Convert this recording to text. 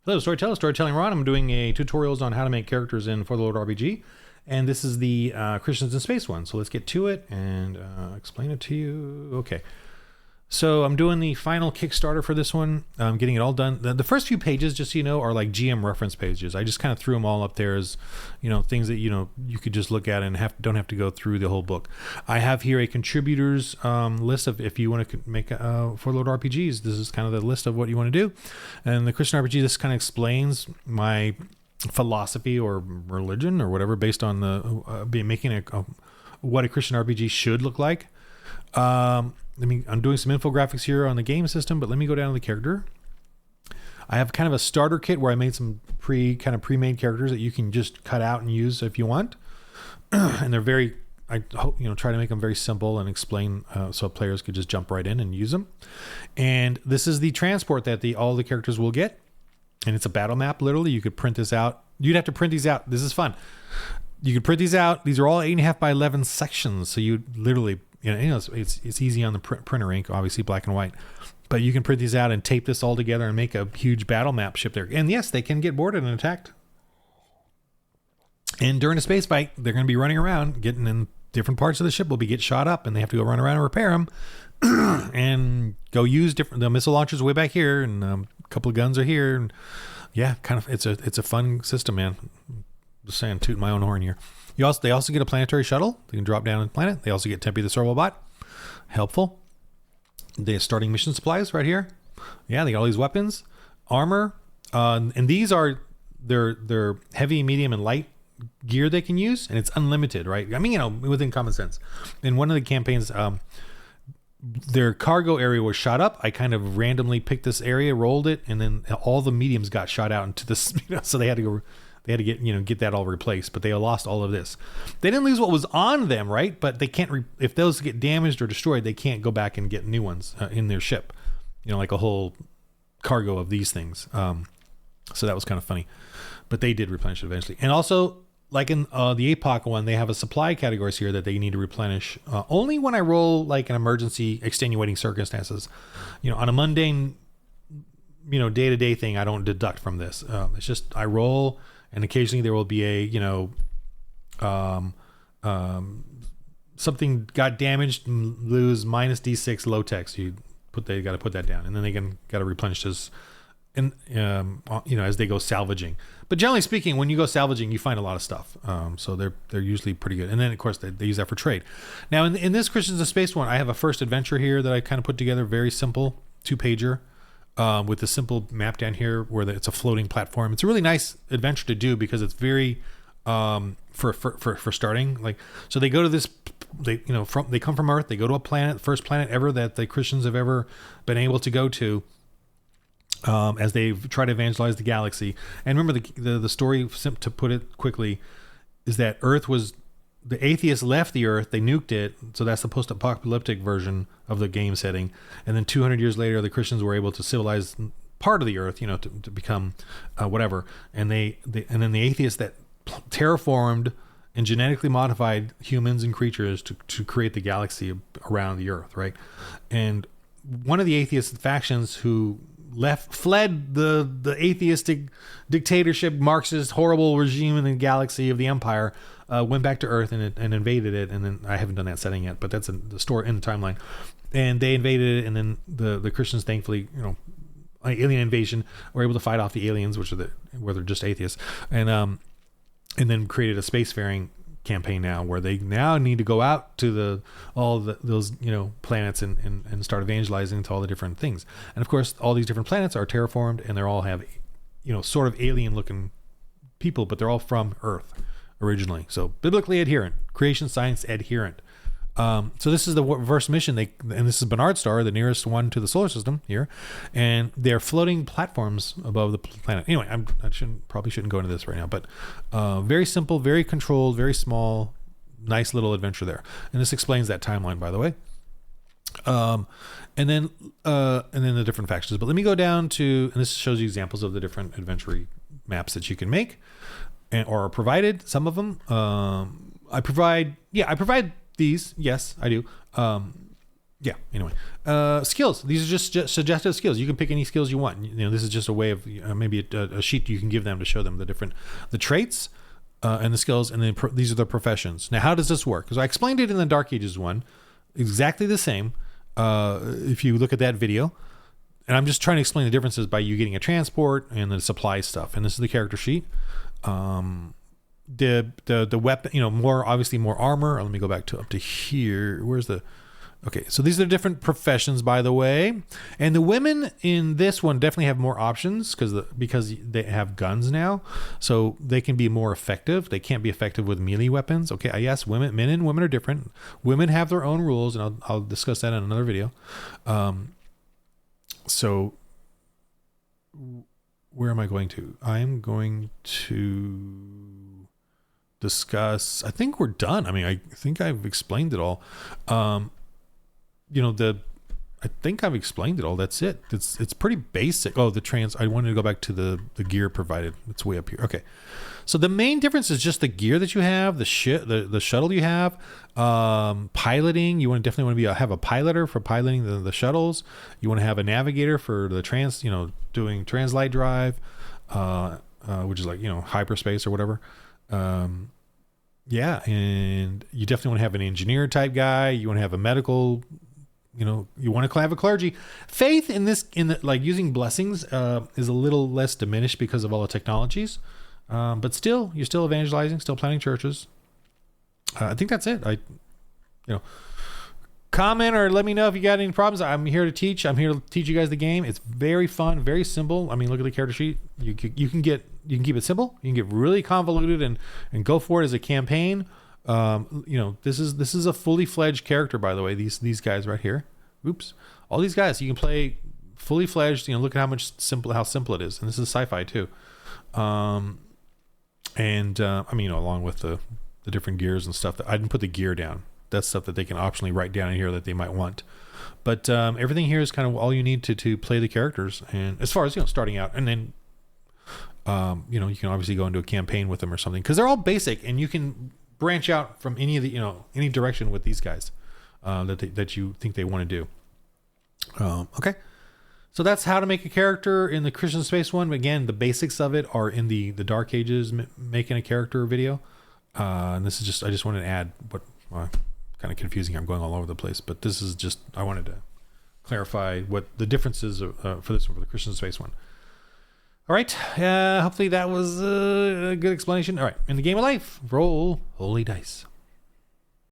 Hello, Storytelling Ron. I'm doing a tutorials on how to make characters in For the Lord RPG. And this is the Christians in Space one. So let's get to it and explain it to you. Okay. So I'm doing the final Kickstarter for this one. I'm getting it all done. The first few pages, just so you know, are like GM reference pages. I just kind of threw them all up there as, things that, you could just look at and don't have to go through the whole book. I have here a contributors list of if you want to make For the Lord RPGs. This is kind of the list of what you want to do. And the Christian RPG, this kind of explains my philosophy or religion or whatever based on the making what a Christian RPG should look like. I'm doing some infographics here on the game system, but let me go down to the character. I have kind of a starter kit where I made some pre-made characters that you can just cut out and use if you want. And they're I hope, try to make them very simple and explain so players could just jump right in and use them. And this is the transport that all the characters will get. And it's a battle map, literally. You could print this out. You'd have to print these out. This is fun. You could print these out. These are all 8.5 by 11 sections. So you literally, it's easy on the printer ink, obviously black and white. But you can print these out and tape this all together and make a huge battle map ship there. And yes, they can get boarded and attacked. And during a space fight, they're going to be running around, getting in different parts of the ship will get shot up, and they have to go run around and repair them. And go use the missile launchers way back here, and a couple of guns are here. And yeah, it's a fun system, man. Just saying, tooting my own horn here. They also get a planetary shuttle. They can drop down on the planet. They also get Tempe the servo bot. Helpful. They're starting mission supplies right here. Yeah, they got all these weapons, armor, and these are their heavy, medium, and light gear they can use, and it's unlimited, right? I mean, within common sense. In one of the campaigns, their cargo area was shot up. I kind of randomly picked this area, rolled it, and then all the mediums got shot out into this. So they had to go. They had to get that all replaced, but they lost all of this. They didn't lose what was on them, right? But they can't, if those get damaged or destroyed, they can't go back and get new ones in their ship. Like a whole cargo of these things. So that was kind of funny. But they did replenish it eventually. And also, like in the APOC one, they have a supply categories here that they need to replenish only when I roll like an emergency extenuating circumstances. On a mundane, day-to-day thing, I don't deduct from this. It's just I roll. And occasionally there will be a, something got damaged and lose minus D6 low tech. So they got to put that down, and then they got to replenish this, and as they go salvaging. But generally speaking, when you go salvaging, you find a lot of stuff. So they're usually pretty good. And then of course they use that for trade. Now in this Christians of Space one, I have a first adventure here that I kind of put together, very simple 2-pager. With a simple map down here where it's a floating platform. It's a really nice adventure to do because it's very for starting. Like, so they go to this, they come from Earth, they go to a planet, the first planet ever that the Christians have ever been able to go to, as they try to evangelize the galaxy. And remember the story, to put it quickly, is that Earth was, the atheists left the Earth, they nuked it, so that's the post-apocalyptic version of the game setting. And then 200 years later, the Christians were able to civilize part of the Earth, to become whatever. And and then the atheists that terraformed and genetically modified humans and creatures to create the galaxy around the Earth, right? And one of the atheist factions who fled the atheistic dictatorship, Marxist, horrible regime in the galaxy of the Empire, went back to Earth and invaded it. And then I haven't done that setting yet, but that's the story in the timeline. And they invaded it, and then the Christians, thankfully, alien invasion, were able to fight off the aliens, where they're just atheists, and then created a spacefaring campaign now where they now need to go out to those planets and start evangelizing to all the different things. And of course, all these different planets are terraformed, and they all have sort of alien looking people, but they're all from Earth originally. So biblically adherent, creation science adherent. So this is the first mission. And this is Bernard Star, the nearest one to the solar system here, and they're floating platforms above the planet. Anyway, I probably shouldn't go into this right now, but very simple, very controlled, very small, nice little adventure there. And this explains that timeline, by the way. And then the different factions. But let me go down to, and this shows you examples of the different adventure maps that you can make or are provided. Some of them, I provide these. Yes, I do. Yeah. Anyway, skills. These are just suggested skills. You can pick any skills you want. You know, this is just a way of maybe a sheet you can give them to show them the traits and the skills, and then these are the professions. Now, how does this work? Because I explained it in the Dark Ages one, exactly the same. If you look at that video, and I'm just trying to explain the differences by you getting a transport and the supply stuff. And this is the character sheet. The weapon, you know, more obviously more armor. Let me go back up to here. Where's the? Okay, so these are different professions, by the way, and the women in this one definitely have more options because they have guns now, so they can be more effective. They can't be effective with melee weapons. Okay, yes, men and women are different. Women have their own rules, and I'll discuss that in another video. So where am I going to? I'm going to discuss. I think we're done. I mean, I think I've explained it all. You know, I think I've explained it all. That's it. It's pretty basic. Oh, I wanted to go back to the gear provided. It's way up here. Okay. So the main difference is just the gear that you have, the shuttle you have, piloting. You definitely want to have a piloter for piloting the shuttles. You want to have a navigator for the doing translite drive, which is like, you know, hyperspace or whatever. Yeah. And you definitely want to have an engineer type guy. You want to have a medical, you know, you want to have a clergy. Faith like using blessings is a little less diminished because of all the technologies. But still, you're still evangelizing, still planting churches. I think that's it. Comment or let me know if you got any problems. I'm here to teach. I'm here to teach you guys the game. It's very fun, very simple. I mean, look at the character sheet. You can keep it simple. You can get really convoluted and go for it as a campaign. You know, this is a fully fledged character, by the way. These guys right here. Oops. All these guys you can play fully fledged. You know, look at how simple it is. And this is sci-fi too. I mean, you know, along with the different gears and stuff. I didn't put the gear down. That's stuff that they can optionally write down in here that they might want. But everything here is kind of all you need to play the characters. And as far as, you know, starting out, and then you know, you can obviously go into a campaign with them or something, because they're all basic, and you can branch out from any of the, you know, any direction with these guys that you think they want to do. Okay. So that's how to make a character in the Christian Space one. Again, the basics of it are in the Dark Ages making a character video. And this is just, I just wanted to add kind of confusing. I'm going all over the place, but this is just, I wanted to clarify what the differences for this one, for the Christian Space one. All right. Hopefully that was a good explanation. All right. In the game of life, roll holy dice.